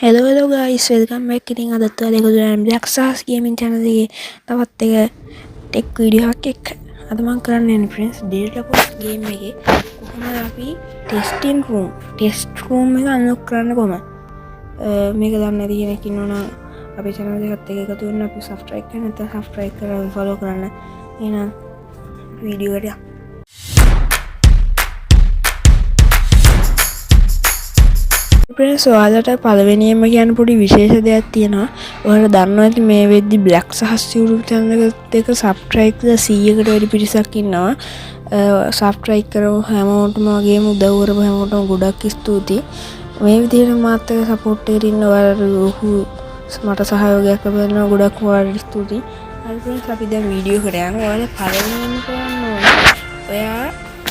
Hello guys, welcome back. ඉතින් අදත් ඔයාලා Black Stars Gaming channel එකේ තවත් එක ටෙක් වීඩියෝ එකක් එක්ක අද මම කරන්න යන්නේ friends Delta Force game එකේ කොහොමද අපි test room එක unlock කරන්න කොහොමද මේක දන්නේ නැති කෙනෙක් ඉන්නවනම් අපේ channel එකත් එක්ක එකතු වෙන්න අපි subscribe කරන්න නැත්නම් subscribe කරලා follow කරන්න එහෙනම් වීඩියෝ එකට යමු. Friends, ඔයාලට පළවෙනියෙන්ම කියන්න පොඩි විශේෂ දෙයක් තියෙනවා. ඔයාලා දන්නවා ඇති මේ වෙද්දි Black Stars YouTube channel එක subscribe 100කට වැඩි පිරිසක් ඉන්නවා. subscribe කරමු හැමෝටම වගේම උදව් කරපු හැමෝටම ගොඩක් ස්තුතියි. මේ විදිහට මාත් එක්ක support එකට ඉන්න ඔයාලට මට සහයෝගයක් ලැබෙනවා ගොඩක් ඔයාලට ස්තුතියි. හරි friends, අපි දැන් වීඩියෝ එකට යමු. ඔයාලා පළවෙනියෙන්ම කරන්න ඕනේ ඔයා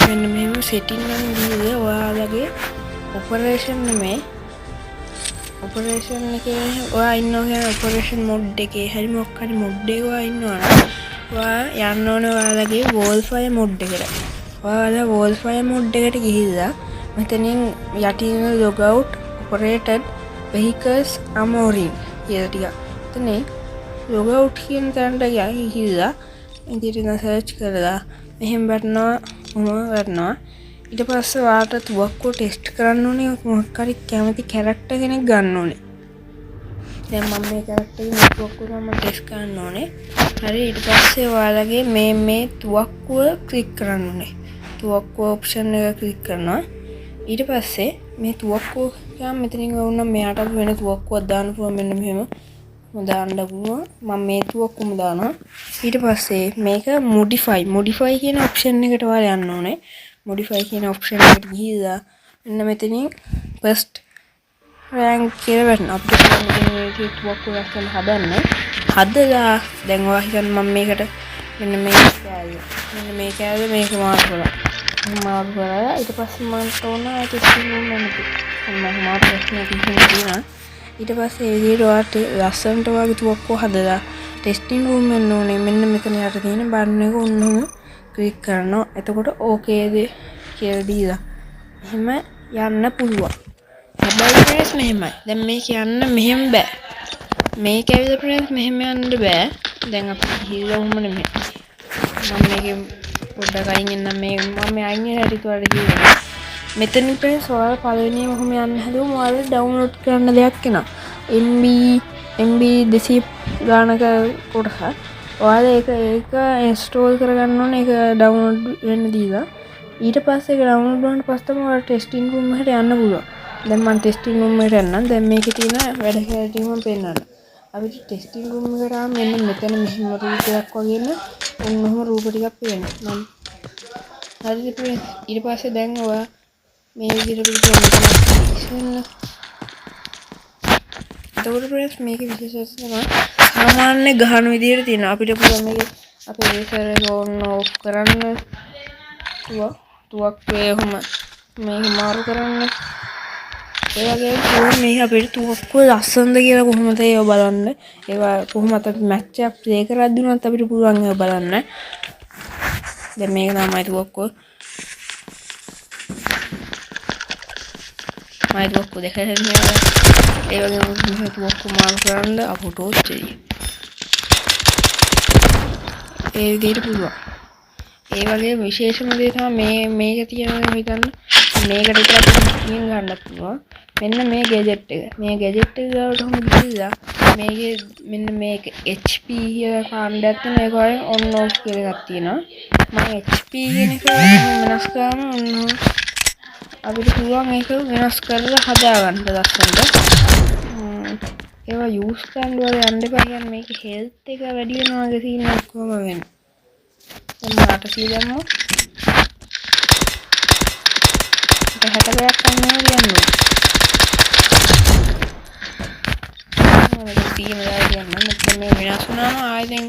මෙන්න මෙහෙම setting එකෙන් ගිහලා ඔයාලගේ operation එකේ ඔයා ඉන්නවා කියන operation mode එකේ හරි මොකක් හරි mode එක ඔයා ඉන්නවා නම් ඔයා යන්න ඕනේ ඔයාලගේ wallfire mode එකට. ඔයාලා wallfire mode එකට ගිහිල්ලා මෙතනින් යටින් logout operated vehicles armoring කියලා ටික. එතනින් logout කියන තැනට ගිහිල්ලා ඉතින් search කරලා මෙහෙම වටනවා ඊට පස්සේ ඔයාලට තුවක්කුව ටෙස්ට් කරන්න ඕනේ මොකක් හරි කැමති කැරක්ටර් කෙනෙක් ගන්න ඕනේ. දැන් මම මේ කැරක්ටර් එකේ තුවක්කුව මම ටෙස්ට් කරන්න ඕනේ. හරි ඊට පස්සේ ඔයාලගේ මේ තුවක්කුව ක්ලික් කරන්න ඕනේ. තුවක්කුව ඔප්ෂන් එක ක්ලික් කරනවා. ඊට පස්සේ මේ තුවක්කුව ගියාම මෙතනින් වුණා මෙයාට වෙන තුවක්කුවක් දාන්න පුළුවන් මෙන්න මෙහෙම. මම දාන්න පුළුවන්. මම මේ තුවක්කුවම දානවා. ඊට පස්සේ මේක modify කියන ඔප්ෂන් එකට ඔයාලා යන්න ඕනේ. modify කියන option එකට ගිහිල්ලා මෙන්න මෙතනින් first rank කියලා වෙනවා. අපිට මෙතන මේ තුවක්කුව ලස්සන හදලා දැන් ඔයා හිතන්න මම මේකට මෙන්න මේ කෑල්ල මේක මාරු කරලා ඊට පස්සේ මම ඕන testing room එකට මම මාරු කරලා ඊට පස්සේ ඒ විදිහට ඔයාට ලස්සනට වගේ තුවක්කුව හදලා testing room එන්න ඕනේ. මෙන්න මෙතන යට තියෙන බටන් එක උන්නම ක්ලික් කරනවා. එතකොට ඕකේද කියලා දීලා එහෙම යන්න පුළුවන්. හැබැයි friends මෙහෙමයි. දැන් මේක යන්න මෙහෙම බෑ. මේක ඇවිල්ලා friends මෙහෙම යන්න බෑ. දැන් අපි ගිහිල්ලා උම්ම නෙමෙයි. මම මේකේ පොඩ්ඩක් අයින් එන්නම් මම අයින් වෙලා හරි තුවාලට ගිහින්. මෙතන friends ඔයාලා පළවෙනිම කොහොම යන්න හදුවම ඔයාලා ඩවුන්ලෝඩ් කරන්න දෙයක් එනවා. MB 200 ගානක කොටස ඔයාලා ඒක ඉන්ස්ටෝල් කරගන්න ඕනේ. ඒක ඩවුන්ලෝඩ් වෙන්න දීලා ඊට පස්සේ ඒක ඩවුන්ලෝඩ් වුණාට පස්සේ තමයි ඔයාලා ටෙස්ටිං රූම් එකට යන්න පුළුවන්. දැන් මම ටෙස්ටිං රූම් එකට යන්නම්. දැන් මේකේ තියෙන වැඩ කියලා ටික මම පෙන්නන්න. අපිට ටෙස්ටිං රූම් එකට ආවම මෙන්න මෙතන මෙහෙම රූපයක් වගේම ඔන්නෝම රූප ටිකක් පේනවා. හරිද friends? ඊට පස්සේ දැන් ඔයා මේ විදිහට පිටින් එතකොට friends මේකේ විශේෂත්වය තමයි සාමාන්‍ය ගහන විදිහට තියෙනවා. අපිට පුළුවන් මේක අපේ රේසර් එක ඕන් ඔෆ් කරන්න තුවක්කුවේ ඔහම මේක මාරු කරන්න. ඒ වගේම පුළුවන් මේක අපිට තුවක්කුව ලස්සනද කියලා කොහොමද ඒව බලන්න. ඒවා කොහොමද අපි මැච් එකක් ප්ලේ කරද්දී උනත් අපිට පුළුවන් ඒව බලන්න. දැන් මේක තමයි තුවක්කුව. මම තුවක්කුව දෙකකට ඒ වගේම තුවක්කුව මාරු කරන්න අපෝ ටෝච් ඒ විදිහට පුළුවන්. ඒ වගේ විශේෂම දේ තමයි මේක තියෙනවා හිතන්න. මේකට විතර අපිට ස්ක්‍රීන් ගන්නත් පුළුවන්. මෙන්න මේ ගැජට් එක. මේ ගැජට් එක ගාවට කොහොමද ගිහිල්ලා මේකේ මෙන්න මේක HP කියලා කාණ්ඩයක් තියෙන ඒක වගේ on off කියලා එකක් තියෙනවා. මම HP කියන එක වෙනස් කරාම ඔන්න අපිට පුළුවන් ඒක වෙනස් කරලා හදාගන්න ලස්සනට. ඒවා යූස් කරන්න වල යන්න එපා. කියන්නේ මේකේ හෙල්ත් එක වැඩි වෙනවා වගේ සීන් එකක් කොහොම වෙන්නේ. දැන් 800 දැම්මොත් 60ක් අන්නේ කියන්නේ. මම තියෙන දා කියන්නේ මෙතන මේ වෙනස් වුණාම ආයෙ දැන්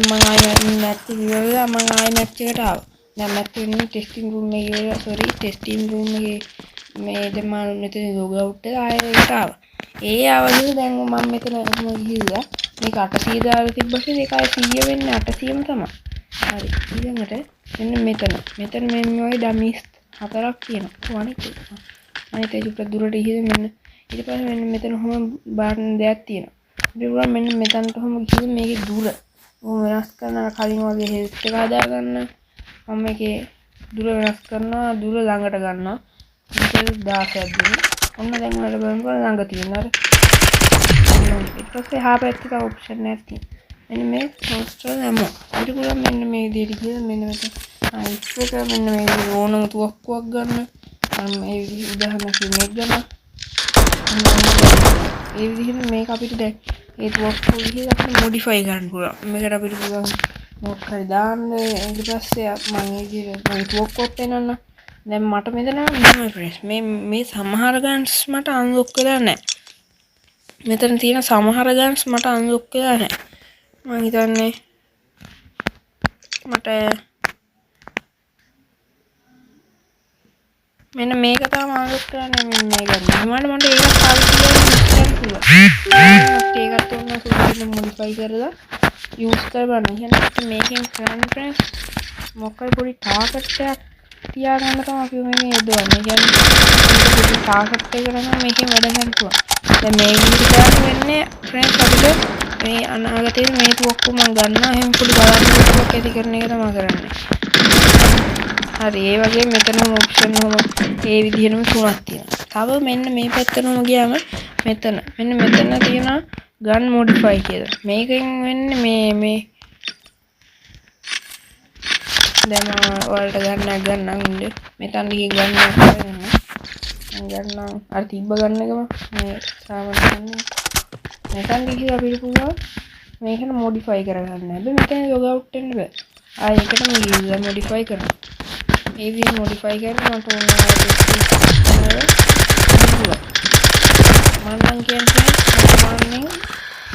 මම ආයෙ නැති විවරලා මම ආයෙ මැච් එකට ආවා. දැන් මැච් වෙන්නේ ටෙස්ටිං රූම් එකේ ටෙස්ටිං රූම් එකේ මේ දැන් මම මෙතන ලොග් අවුට් එක ආයෙ ඒකට ආවා. ඒ ආවද දැන් මම මෙතන ඔහොම ගිහිල්ලා මේක 800 දාලා තිබ්බට ඒක ආයෙ 100 වෙන්නේ 800ම තමයි. හරි. ඊළඟට මෙන්න මෙතන මේ වගේ ඩමිස් 4ක් තියෙනවා. 1 2 අනිත් එක චුට්ටක් දුරට ගිහින් මෙන්න ඊට පස්සේ මෙන්න මෙතන කොහොම බාටන් දෙයක් තියෙනවා. අපිට පුළුවන් මෙන්න මෙතනට කොහොම ගිහින් මේකේ දුර කොහොම වෙනස් කරනවා කලින් වගේ හෙල්ත් එක හදා ගන්න. මම මේකේ දුර වෙනස් කරනවා දුර ළඟට ගන්නවා. මීටර් 16ක් දුර. ඔන්න දැන් උනට බලනකොට ළඟ තියෙනවා. ඊට පස්සේ එහා පැත්තේ තව ඔප්ෂන් එකක් තියෙනවා. මෙන්න මේ මොස්ටර් දැම්මා. ඊට පුළුවන් මෙන්න මේ විදිහට ගිහලා මෙන්න මෙතන ඉස්සරට මෙන්න මේ විදිහට ඕනම තුවක්කුවක් ගන්න. මම මේ විදිහ උදාහරණයක් මේක ගන්න. ඒ විදිහට මේක අපිට දැන් ඒ තුවක්කුව විදිහට අපිට මොඩිෆයි කරන්න පුළුවන්. මේකට අපිට පුළුවන් මොකක් හරි දාන්න. ඊට පස්සේ මම මේ විදිහට මම තුවක්කුවක් පෙන්නන්න. දැන් මට මෙතන මෙහෙම ප්‍රෙස් මේ සමහර ගන්ස් මට අන්ලොක් වෙලා නැහැ. මෙතන තියෙන සමහර ගන්ස් මට අන්ලොක් වෙලා නැහැ. මම හිතන්නේ මට මෙන්න මේක තමයි අන්ලොක් කරන්නේ මෙන්න මේ ගන්න. මට ඒක පාවිච්චි කරන්න පුළුවන්. ඒකත් උන්න සුදුසු මොඩිෆයි කරලා යූස් කරගන්න. කියන්නේ මේකෙන් කරන්න ප්‍රෙස් මොකක්ද පොඩි ටාගට් එකක් තියාගන්න තමයි අපි මේ යොදවන්නේ. කියන්නේ පොඩි ටාගට් එකකට නම් මේකෙන් වැඩ ගන්න පුළුවන්. දැන් මේ විදිහට කරන්න වෙන්නේ ෆ්‍රෙන්ඩ්ස් අපිට මේ අනාගතයේ මේ තුවක්කුව මම ගන්නවා. එහෙනම් පොඩි බලන්න ඇති කරන එක තමයි කරන්නේ. හරි ඒ වගේ මෙතනම ඔප්ෂන් වල ඒ විදිහටම තුනක් තියෙනවා. තව මෙන්න මේ පැත්තටම ගියාම මෙතන තියෙනවා ගන් මොඩිෆයි කියලා. මේකෙන් වෙන්නේ මේ දැන් ඔයාලට ගන්නම් ඉන්න මෙතන ගිහින් ගන්නවා අර තිබ්බ ගන්න එකම මේ සාමාන්‍ය මෙතන ගිහින් අපිට පුළුවන් මේකන මොඩිෆයි කරගන්න. හැබැයි මෙතන ලොග් අවුට් වෙන්න බෑ. ඒකට මේ යූසර් මොඩිෆයි කරනවා. මේ විදිහ මොඩිෆයි කරලා මට ඕන මම කියන්නේ සාමාන්‍යයෙන්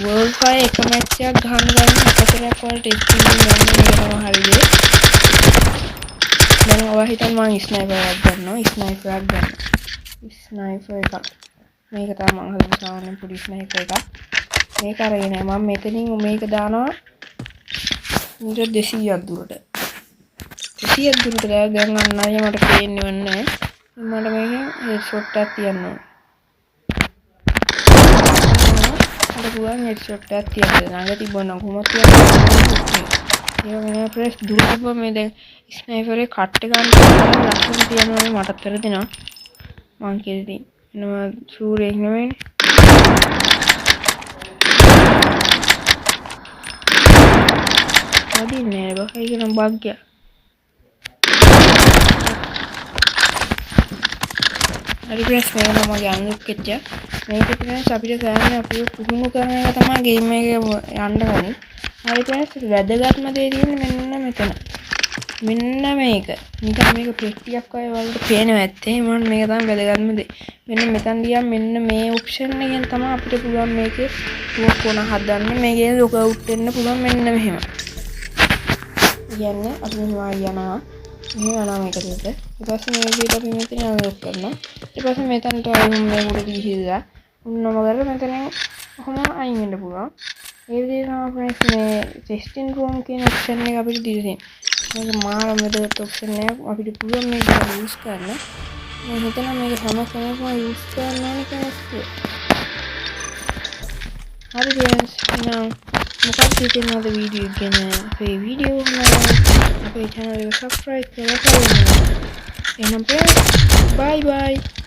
වර්ල්ඩ් ෆයර් එක මැච් එකක් ගහන්න එකතරයක් වල ටෙස්ටිං ගන්න එක තමයි හරියද. දැන් ඔයා හිතන්න මම ස්නයිපර් එකක් ගන්නවා. ස්නයිපර් එකක් මේක තමයි මම හදන සාමාන්‍ය පොඩි ස්නයිපර් එකක්. මේක අරගෙන මම මෙතනින් මේක දානවා මීටර් 200ක් දුරට. 200ක් දුරට දැන් අන්නයි මට පේන්නේ නැහැ. මට මේකෙන් හෙඩ්ෂොට් එකක් තියන්න ඕන. මට පුළුවන් හෙඩ්ෂොට් එකක් තියන්න. ළඟ තිබුණා කොහොමද තියන්නේ? ඒ වගේ ප්‍රෙස් දුර තිබ්බම මේ දැන් ස්නයිපරේ කට් එක ගන්න ලක්ෂණ තියනවා මටත් වැරදිනවා. මං කිව්වේ එනවා සූරේක් නෙවෙයිනේ. වදින්නේ නෑ බා. ඒක නම් භාග්‍යයක්. හරි ප්‍රෙස් මේක නම් මගේ අන්ලොක් වෙච්ච. මේක තමයි අපිට ගන්න අපිව පුහුණු කරන එක තමයි ගේම් එකේ යන්න ඕනේ. හරි ප්‍රෙස් වැදගත්ම දේ තියෙන්නේ මෙන්න මෙතන. මෙන්න මේක. නිකන් මේක පෙට්ටියක් වගේ වලට පේනවා ඇත්තේ. මම මේක තමයි වැදගත්ම දේ. මෙන්න මෙතන ගියාම මෙන්න මේ ඔප්ෂන් එකෙන් තමයි අපිට පුළුවන් මේකේ තුවක්කුවන හදන්න. මේකේ ලොග් අවුට් වෙන්න පුළුවන් මෙන්න මෙහෙම. කියන්නේ අපි මෙහෙම යනවා. මේ යනවා මේකට. ඊට පස්සේ මේ විදිහට අපි මෙතන අන්ලොක් කරනවා. ඊට පස්සේ මෙතනට අයින් මේ උඩ ගිහිල්ලා උන්නම කරලා මෙතනින් කොහොම අයින් වෙන්න පුළුවන්. ඒ විදිහට තමයි මේ ටෙස්ටිං රූම් කියන ඔප්ෂන් එක අපිට දීලා තියෙන්නේ. මේක මාරම වැදගත් ඔප්ෂන් එකක්. අපිට පුළුවන් මේක යූස් කරන්න. මම හිතනවා මේක හැම කෙනෙක්ම යූස් කරන්න ඕනේ කියලා. හරි friends, now මොකක්ද තියෙනවද වීඩියෝ ගැන? අපේ වීඩියෝ නම් අපේ channel එක subscribe කරලා බලන්න. එහෙනම් bye bye.